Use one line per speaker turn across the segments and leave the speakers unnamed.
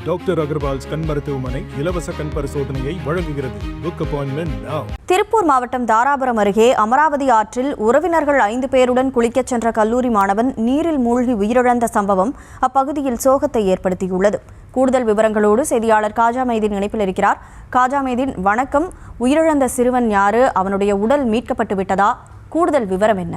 Doctor Agarwal's கண் மருத்துவமனை இலவச கண் பரிசோதனையை வழங்குகிறது. புக் அப்பாயின்மென்ட் நவ.
திருப்பூர் மாவட்டம் தாராபுரம் அருகே அமராவதி ஆற்றில் உறவினர்கள் 5 பேருடன் குளிக்கச் சென்ற கல்லூரி மாணவன் நீரில் மூழ்கி உயிரிழந்த சம்பவம் அப்பகுதியில் சோகத்தை ஏற்படுத்தியுள்ளது. கூடுதல் விவரங்களோடு செய்தியாளர் காஜா மைதீன் இணைப்பில் இருக்கிறார். காஜா மைதீன், வணக்கம். உயிரிழந்த சிறுவன் யாரு? அவனுடைய உடல் மீட்கப்பட்டு விட்டதா? கூடுதல் விவரம் என்ன?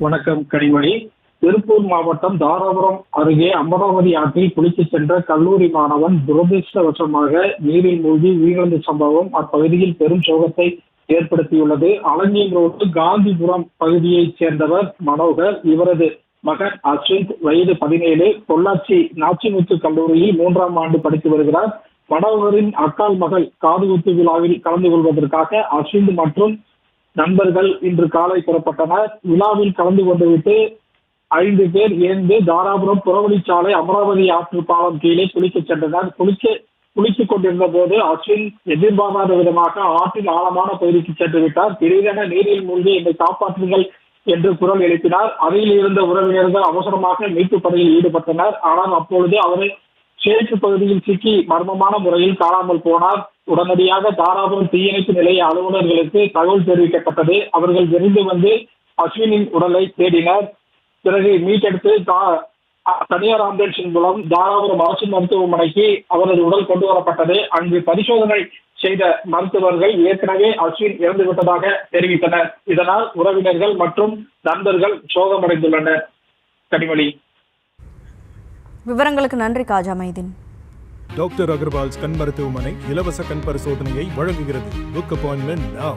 வணக்கம் கனிமொழி. திருப்பூர் மாவட்டம் தாராபுரம் அருகே அமராவதி ஆற்றில் குளிக்கச் சென்ற கல்லூரி மாணவன் துரதிருஷ்டவசமாக நீரில் மூழ்கி உயிரிழந்த சம்பவம் அப்பகுதியில் பெரும் சோகத்தை ஏற்படுத்தியுள்ளது. அலங்கியம் ரோடு காந்திபுரம் பகுதியைச் சேர்ந்தவர் மனோகர். இவரது மகன் அஸ்வின், வயது 17, பொள்ளாச்சி நாச்சிமுத்து கல்லூரியில் 3ஆம் ஆண்டு படித்து வருகிறார். மனோகரின் அக்கால் மகள் காதுகுத்து விழாவில் கலந்து கொள்வதற்காக அஸ்வின் மற்றும் நண்பர்கள் இன்று காலை புறப்பட்டனர். விழாவில் கலந்து கொண்டுவிட்டு 5 பேர் இணைந்து தாராபுரம் புறவழிச்சாலை அமராவதி ஆற்று பாலம் கீழே குளிக்கச் சென்றனர். குளித்துக் கொண்டிருந்த போது அஸ்வின் எதிர்பாராத விதமாக ஆற்றின் ஆழமான பகுதிக்கு சென்று விட்டார். திடீரென நீரில் மூழ்கி என்னை காப்பாற்றுங்கள் என்று குரல் எழுப்பினார். அருகில் இருந்த உறவினர்கள் அவசரமாக மீட்பு பணியில் ஈடுபட்டனர். ஆனால் அப்பொழுது அவரை சேற்று பகுதியில் சிக்கி மர்மமான முறையில் காணாமல் போனார். உடனடியாக தாராபுரம் தீயணைப்பு நிலைய அலுவலர்களுக்கு தகவல் தெரிவிக்கப்பட்டது. அவர்கள் விரைந்து வந்து அஸ்வினின் உடலை தேடினர். பிறகு மீட்டெடுத்து தனியார் ஆம்புலன்ஸின் மூலம் தாராபுரம் அரசு மருத்துவமனைக்கு அவரது உடல் கொண்டு வரப்பட்டது. அங்கு பரிசோதனை செய்த மருத்துவர்கள் ஏற்கனவே அஸ்வின் இறந்து விட்டதாக தெரிவித்தனர். இதனால் உறவினர்கள் மற்றும் நண்பர்கள் சோகமடைந்துள்ளனர். கனிமொழி,
விவரங்களுக்கு நன்றி காஜா மைதீன்.
டாக்டர் அகர்வால்ஸ் கண் மருத்துவமனை இலவச கண் பரிசோதனையை வழங்குகிறது. புக் அப்பாயின்மென்ட் நவ.